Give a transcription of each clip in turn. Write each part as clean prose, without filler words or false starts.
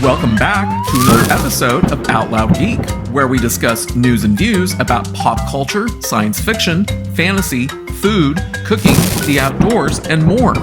Welcome back to another episode of Out Loud Geek, where we discuss news and views about pop culture, science fiction, fantasy, food, cooking, the outdoors, and more.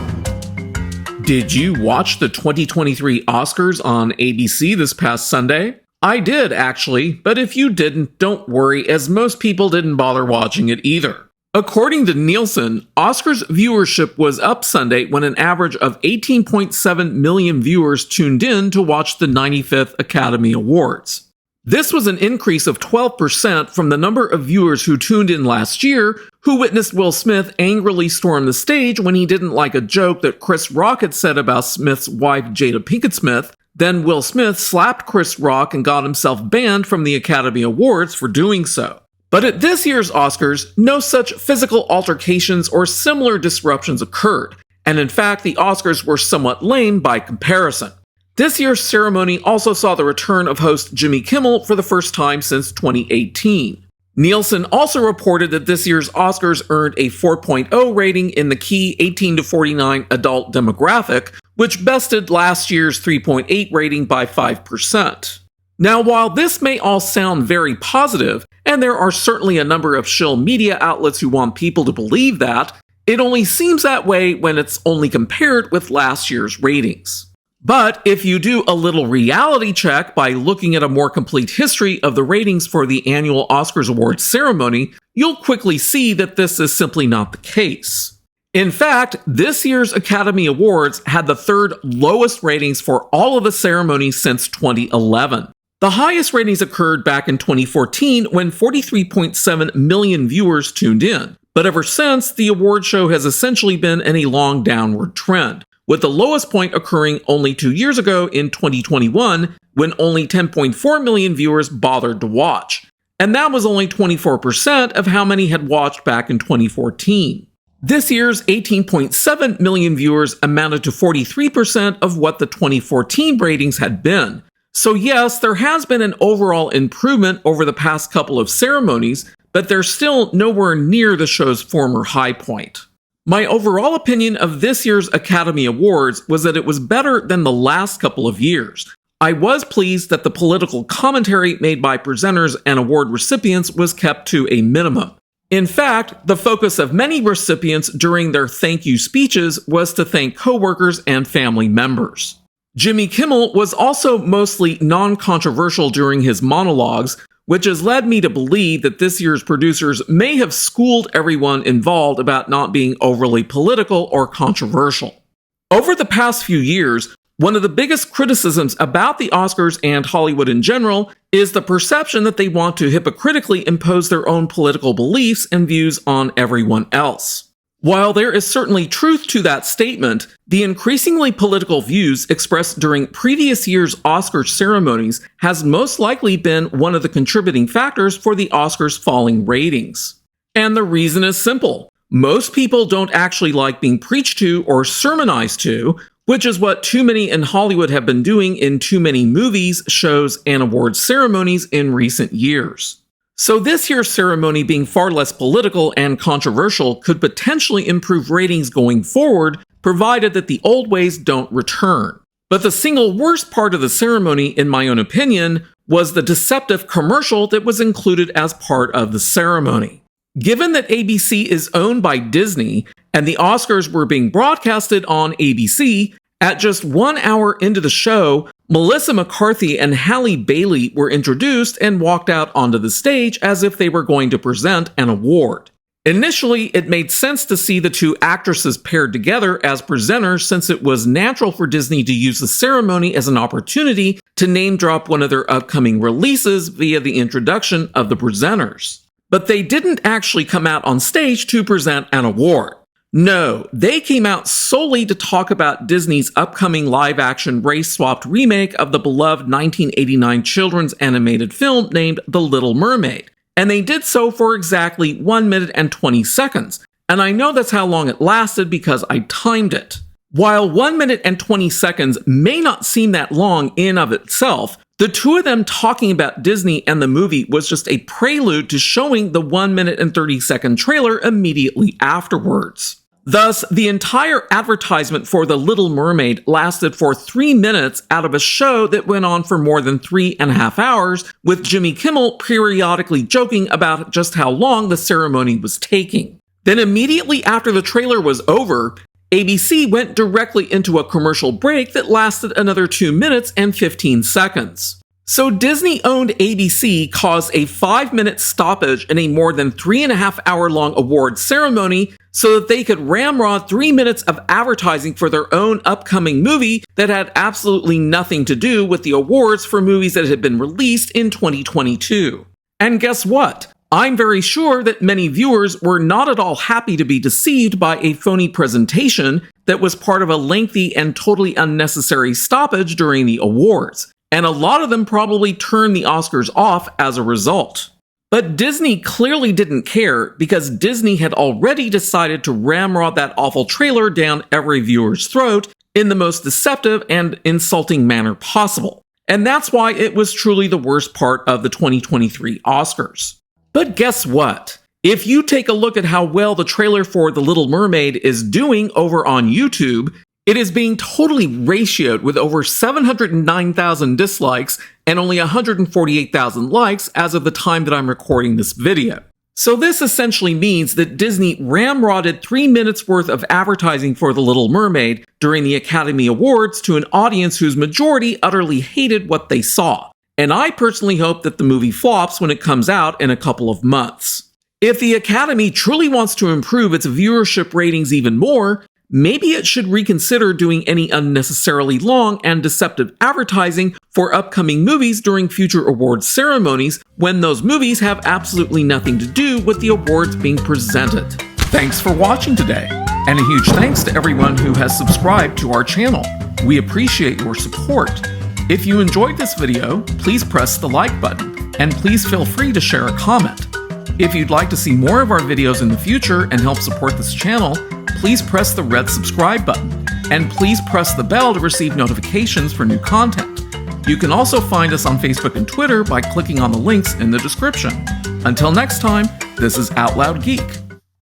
Did you watch the 2023 Oscars on ABC this past Sunday? I did, actually, but if you didn't, don't worry, as most people didn't bother watching it either. According to Nielsen, Oscars viewership was up Sunday when an average of 18.7 million viewers tuned in to watch the 95th Academy Awards. This was an increase of 12% from the number of viewers who tuned in last year, who witnessed Will Smith angrily storm the stage when he didn't like a joke that Chris Rock had said about Smith's wife Jada Pinkett Smith. Then Will Smith slapped Chris Rock and got himself banned from the Academy Awards for doing so. But at this year's Oscars, no such physical altercations or similar disruptions occurred, and in fact, the Oscars were somewhat lame by comparison. This year's ceremony also saw the return of host Jimmy Kimmel for the first time since 2018. Nielsen also reported that this year's Oscars earned a 4.0 rating in the key 18 to 49 adult demographic, which bested last year's 3.8 rating by 5%. Now, while this may all sound very positive, and there are certainly a number of shill media outlets who want people to believe that, it only seems that way when it's only compared with last year's ratings. But if you do a little reality check by looking at a more complete history of the ratings for the annual Oscars Awards ceremony, you'll quickly see that this is simply not the case. In fact, this year's Academy Awards had the third lowest ratings for all of the ceremonies since 2011. The highest ratings occurred back in 2014 when 43.7 million viewers tuned in, but ever since, the award show has essentially been in a long downward trend, with the lowest point occurring only 2 years ago in 2021 when only 10.4 million viewers bothered to watch, and that was only 24% of how many had watched back in 2014. This year's 18.7 million viewers amounted to 43% of what the 2014 ratings had been. So yes, there has been an overall improvement over the past couple of ceremonies, but they're still nowhere near the show's former high point. My overall opinion of this year's Academy Awards was that it was better than the last couple of years. I was pleased that the political commentary made by presenters and award recipients was kept to a minimum. In fact, the focus of many recipients during their thank you speeches was to thank coworkers and family members. Jimmy Kimmel was also mostly non-controversial during his monologues, which has led me to believe that this year's producers may have schooled everyone involved about not being overly political or controversial. Over the past few years, one of the biggest criticisms about the Oscars and Hollywood in general is the perception that they want to hypocritically impose their own political beliefs and views on everyone else. While there is certainly truth to that statement, the increasingly political views expressed during previous year's Oscar ceremonies has most likely been one of the contributing factors for the Oscars' falling ratings. And the reason is simple. Most people don't actually like being preached to or sermonized to, which is what too many in Hollywood have been doing in too many movies, shows, and awards ceremonies in recent years. So this year's ceremony being far less political and controversial could potentially improve ratings going forward, provided that the old ways don't return. But the single worst part of the ceremony, in my own opinion, was the Deceptive commercial that was included as part of the ceremony. Given that ABC is owned by Disney, and the Oscars were being broadcasted on ABC, at just 1 hour into the show, Melissa McCarthy and Halle Bailey were introduced and walked out onto the stage as if they were going to present an award. Initially, it made sense to see the two actresses paired together as presenters since it was natural for Disney to use the ceremony as an opportunity to name drop one of their upcoming releases via the introduction of the presenters. But they didn't actually come out on stage to present an award. No, they came out solely to talk about Disney's upcoming live-action race-swapped remake of the beloved 1989 children's animated film named The Little Mermaid. And they did so for exactly 1 minute and 20 seconds. And I know that's how long it lasted because I timed it. While 1 minute and 20 seconds may not seem that long in of itself, the two of them talking about Disney and the movie was just a prelude to showing the 1 minute and 30 second trailer immediately afterwards. Thus, the entire advertisement for The Little Mermaid lasted for 3 minutes out of a show that went on for more than 3.5 hours, with Jimmy Kimmel periodically joking about just how long the ceremony was taking. Then immediately after the trailer was over, ABC went directly into a commercial break that lasted another 2 minutes and 15 seconds. So Disney-owned ABC caused a 5-minute stoppage in a more than 3.5 hour long award ceremony so that they could ramrod 3 minutes of advertising for their own upcoming movie that had absolutely nothing to do with the awards for movies that had been released in 2022. And guess what? I'm very sure that many viewers were not at all happy to be deceived by a phony presentation that was part of a lengthy and totally unnecessary stoppage during the awards. And a lot of them probably turned the Oscars off as a result. But Disney clearly didn't care because Disney had already decided to ramrod that awful trailer down every viewer's throat in the most deceptive and insulting manner possible. And that's why it was truly the worst part of the 2023 Oscars. But guess what? If you take a look at how well the trailer for The Little Mermaid is doing over on YouTube, it is being totally ratioed with over 709,000 dislikes and only 148,000 likes as of the time that I'm recording this video. So this essentially means that Disney ramrodded 3 minutes worth of advertising for The Little Mermaid during the Academy Awards to an audience whose majority utterly hated what they saw. And I personally hope that the movie flops when it comes out in a couple of months. If the Academy truly wants to improve its viewership ratings even more, maybe it should reconsider doing any unnecessarily long and deceptive advertising for upcoming movies during future awards ceremonies when those movies have absolutely nothing to do with the awards being presented. Thanks for watching today, and a huge thanks to everyone who has subscribed to our channel. We appreciate your support. If you enjoyed this video, please press the like button, and please feel free to share a comment. If you'd like to see more of our videos in the future and help support this channel, please press the red subscribe button, and please press the bell to receive notifications for new content. You can also find us on Facebook and Twitter by clicking on the links in the description. Until next time, this is Out Loud Geek.